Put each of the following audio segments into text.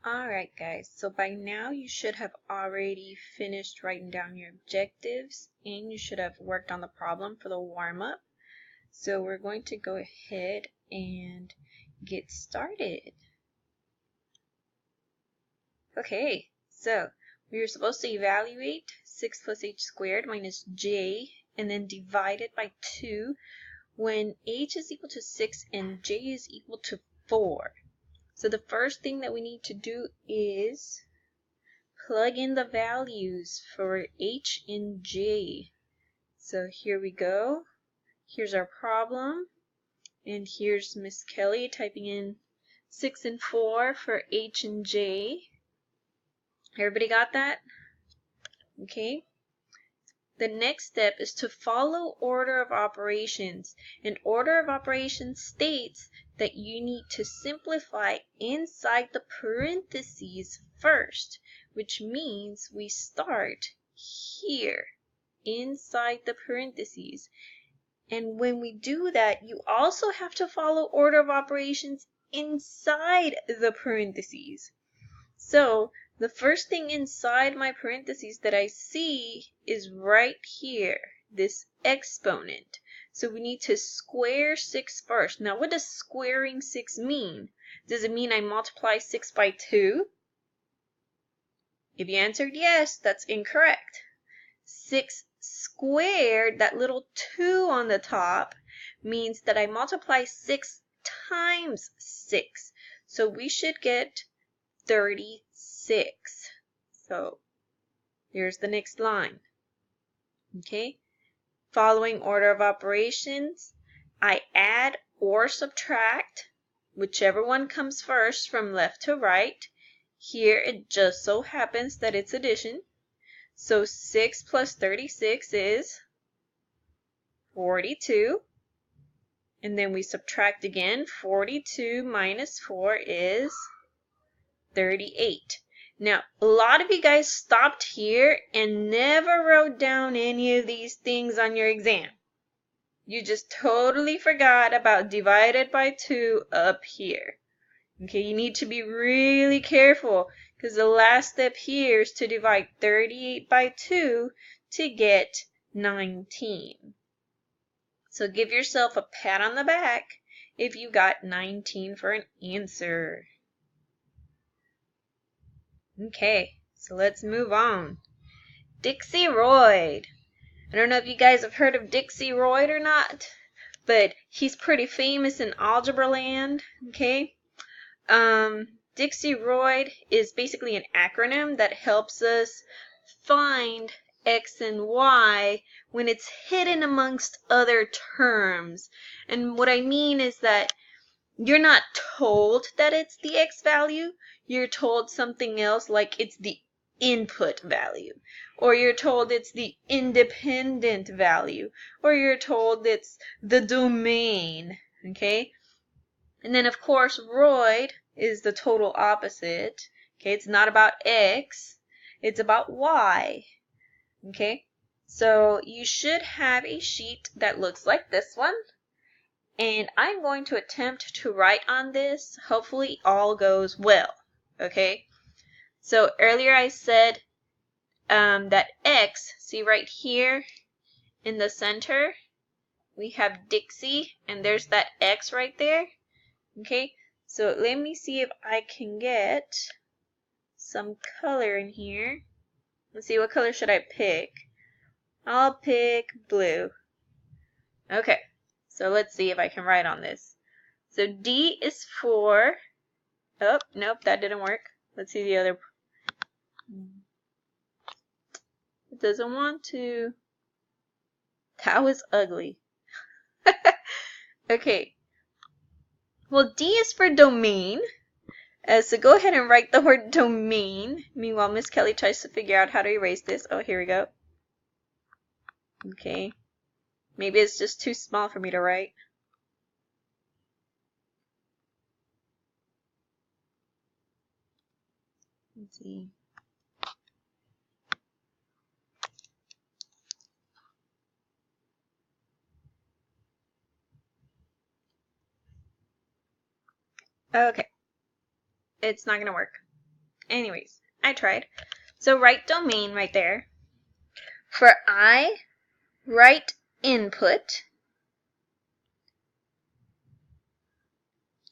Alright guys, so by now you should have already finished writing down your objectives and you should have worked on the problem for the warm-up. So we're going to go ahead and get started. Okay, so we were supposed to evaluate 6 plus h squared minus j and then divide it by 2 when h is equal to 6 and j is equal to 4. So the first thing that we need to do is plug in the values for h and j. So here we go. Here's our problem. And here's Miss Kelly typing in 6 and 4 for h and j. Everybody got that? Okay. The next step is to follow order of operations. And order of operations states that you need to simplify inside the parentheses first, which means we start here inside the parentheses. And when we do that, you also have to follow order of operations inside the parentheses. So the first thing inside my parentheses that I see is right here, this exponent. So we need to square 6 first. Now what does squaring 6 mean? Does it mean I multiply 6 by 2? If you answered yes, that's incorrect. 6 squared, that little 2 on the top, means that I multiply 6 times 6. So we should get 36. So here's the next line. Okay, following order of operations, I add or subtract, whichever one comes first from left to right. Here it just so happens that it's addition. So 6 plus 36 is 42. And then we subtract again. 42 minus 4 is 38. Now, a lot of you guys stopped here and never wrote down any of these things on your exam. You just totally forgot about divided by 2 up here. Okay, you need to be really careful because the last step here is to divide 38 by 2 to get 19. So give yourself a pat on the back if you got 19 for an answer. Okay, so let's move on. Dixie Royd. I don't know if you guys have heard of Dixie Royd or not, but he's pretty famous in algebra land, okay? Dixie Royd is basically an acronym that helps us find X and Y when it's hidden amongst other terms. And what I mean is that you're not told that it's the X value. You're told something else, like it's the input value. Or you're told it's the independent value. Or you're told it's the domain. Okay? And then, of course, Royd is the total opposite. Okay? It's not about X. It's about Y. Okay? So you should have a sheet that looks like this one. And I'm going to attempt to write on this. Hopefully all goes well. Okay? So earlier I said that X, see right here in the center, we have Dixie, and there's that X right there. Okay? So let me see if I can get some color in here. Let's see, what color should I pick? I'll pick blue. Okay. So let's see if I can write on this. So D is for, oh, nope, that didn't work. Let's see the other. It doesn't want to. That was ugly. Okay. Well, D is for domain. So go ahead and write the word domain. Meanwhile, Miss Kelly tries to figure out how to erase this. Oh, here we go. Okay. Maybe it's just too small for me to write. Let's see. Okay. It's not going to work. Anyways, I tried. So write domain right there. For I, write input.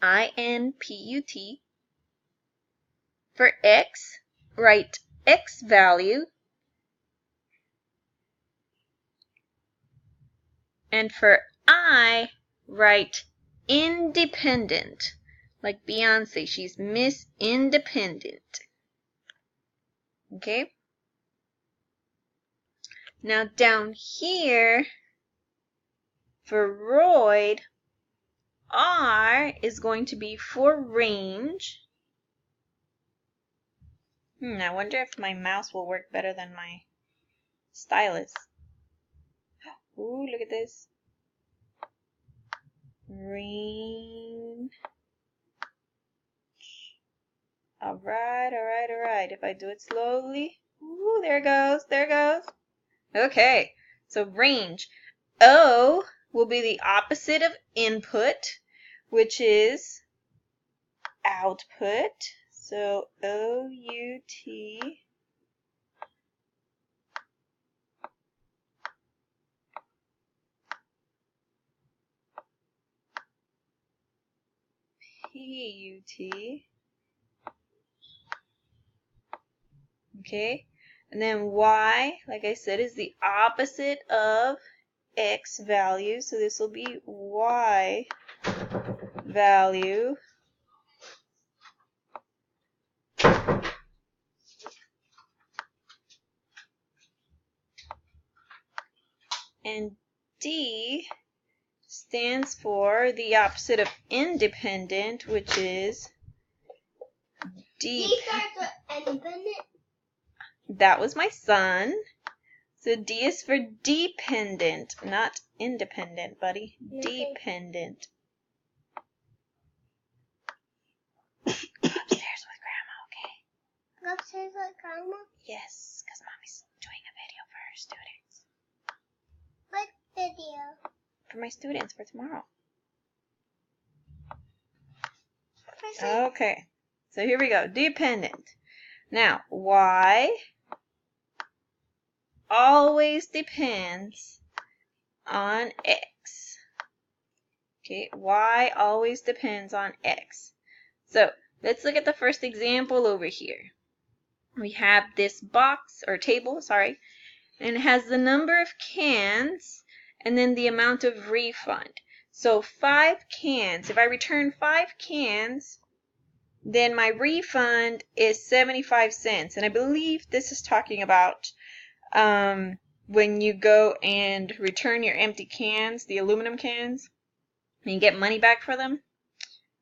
INPUT. For X, write X value. And for I, write independent. Like Beyonce, she's Miss Independent. Okay? Now down here, for Royd, R is going to be for range. I wonder if my mouse will work better than my stylus. Ooh, look at this. Range. Alright, alright, alright. If I do it slowly. Ooh, there it goes, there it goes. Okay, so range. O will be the opposite of input, which is output. So O-U-T. P-U-T. Okay, and then Y, like I said, is the opposite of X value. So this will be Y value. And D stands for the opposite of independent, which is D. Independent? That was my son. So D is for dependent, not independent, buddy. Dependent. Upstairs with Grandma, okay? Upstairs with Grandma? Yes, because Mommy's doing a video for her students. What video? For my students for tomorrow. For Okay, so here we go. Dependent. Now, Y always depends on X. Okay, Y always depends on X. So, let's look at the first example over here. We have this box, or table, sorry, and it has the number of cans and then the amount of refund. So 5 cans, if I return 5 cans, then my refund is 75 cents. And I believe this is talking about when you go and return your empty cans, the aluminum cans, and you get money back for them.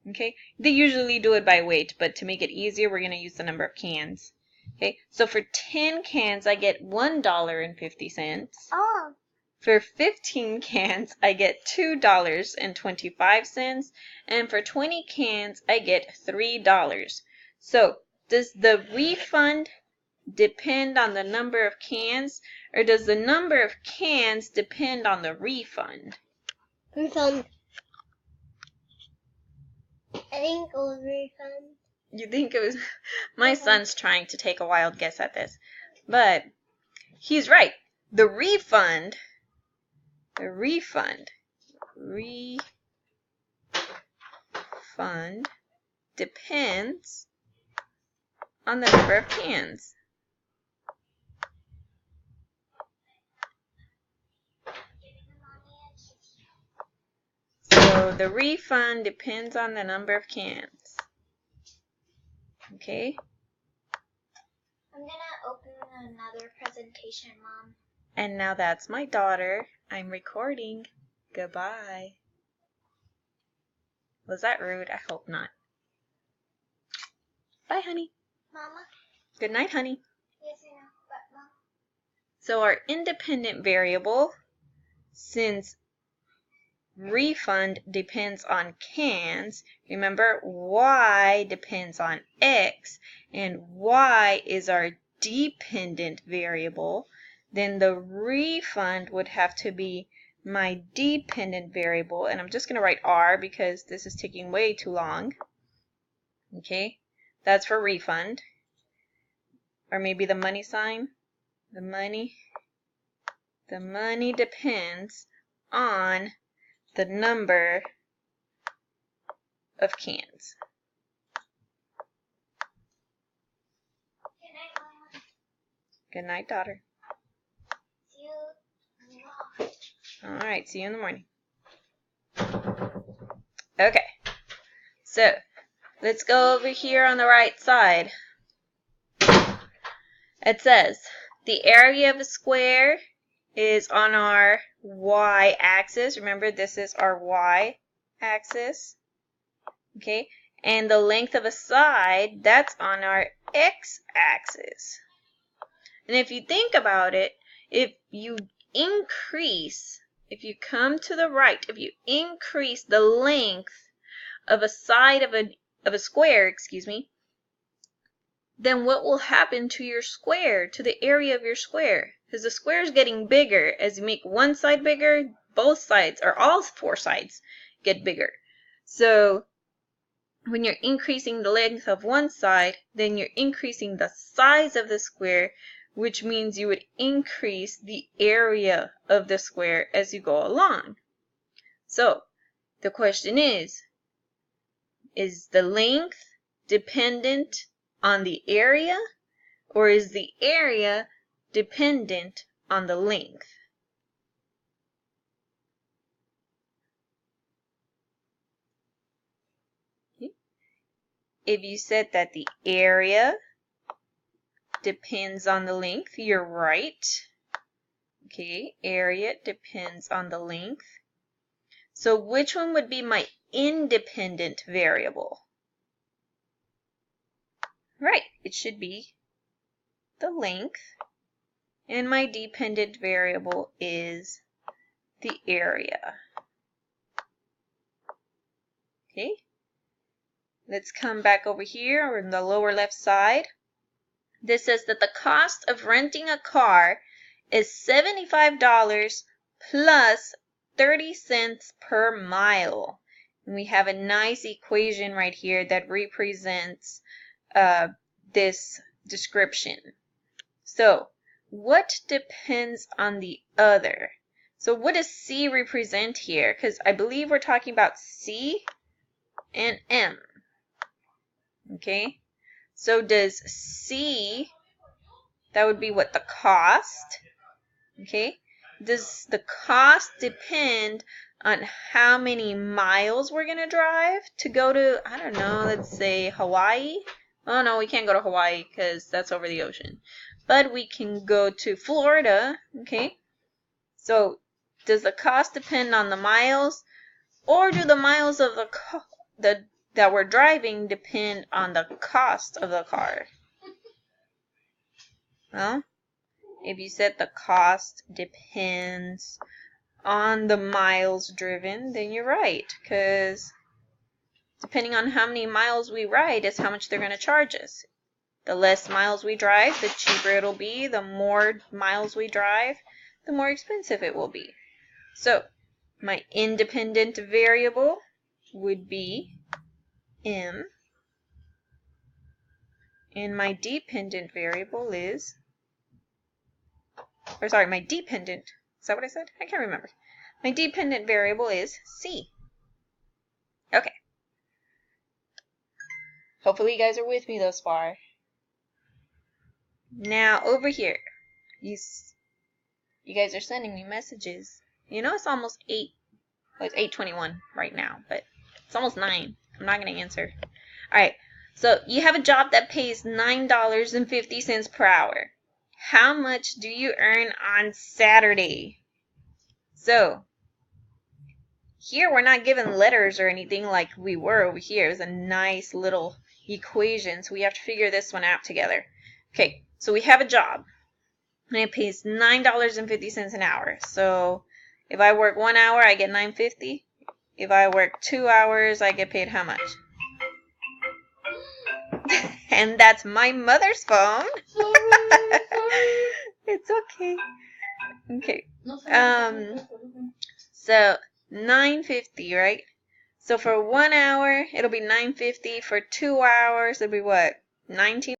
Okay, they usually do it by weight, but to make it easier, we're going to use the number of cans. Okay, so for 10 cans, I get $1.50. Oh. For 15 cans, I get $2.25. And for 20 cans, I get $3. So, does the refund depend on the number of cans, or does the number of cans depend on the refund? Refund. I think it was refund. You think it was? My son's trying to take a wild guess at this, but he's right. The refund depends on the number of cans. So the refund depends on the number of cans. Okay? I'm going to open another presentation, Mom. And now that's my daughter. I'm recording. Goodbye. Was that rude? I hope not. Bye, honey. Mama? Good night, honey. Yes, I know. But, Mom? So our independent variable, since refund depends on cans, remember Y depends on X, and Y is our dependent variable, then the refund would have to be my dependent variable, and I'm just going to write R because this is taking way too long. Okay, that's for refund. or maybe the money sign. The money depends on the number of cans. Good night, daughter. See you tomorrow. All right, see you in the morning. Okay, so let's go over here on the right side. It says the area of a square is on our y-axis. Remember, this is our y-axis. Okay, and the length of a side, that's on our x-axis. And if you think about it, if you come to the right, if you increase the length of a side of a square, then what will happen to your square, to the area of your square? Because the square is getting bigger. As you make one side bigger, both sides, or all four sides, get bigger. So when you're increasing the length of one side, then you're increasing the size of the square, which means you would increase the area of the square as you go along. So the question is the length dependent on the area, or is the area dependent on the length? Okay. If you said that the area depends on the length, you're right. Okay, area depends on the length. So which one would be my independent variable? Right, it should be the length, and my dependent variable is the area. Okay, let's come back over here on the lower left side. This says that the cost of renting a car is $75 plus 30 cents per mile. And we have a nice equation right here that represents this description. So what depends on the other? So what does C represent here? Because I believe we're talking about C and M. Okay, so does C, that would be what, the cost? Okay, does the cost depend on how many miles we're going to drive to go to, I don't know, let's say Hawaii? Oh no, we can't go to Hawaii because that's over the ocean. But we can go to Florida, okay? So does the cost depend on the miles, or do the miles of that we're driving depend on the cost of the car? Well, if you said the cost depends on the miles driven, then you're right, because depending on how many miles we ride is how much they're going to charge us. The less miles we drive, the cheaper it'll be. The more miles we drive, the more expensive it will be. So my independent variable would be M, and my dependent variable is, or sorry, my dependent, is that what I said? I can't remember. My dependent variable is C. Okay. Hopefully you guys are with me thus far. Now over here, you guys are sending me messages. You know it's almost 8. Well, it's 8:21 right now, but it's almost 9. I'm not going to answer. All right. So you have a job that pays $9.50 per hour. How much do you earn on Saturday? So here we're not given letters or anything like we were over here. It was a nice little equation, so we have to figure this one out together. Okay, so we have a job, and it pays $9.50 an hour. So if I work 1 hour, I get $9.50. If I work 2 hours, I get paid how much? And that's my mother's phone. It's okay. Okay. So $9.50, right? So for 1 hour, it'll be $9.50. For 2 hours, it'll be what? $19.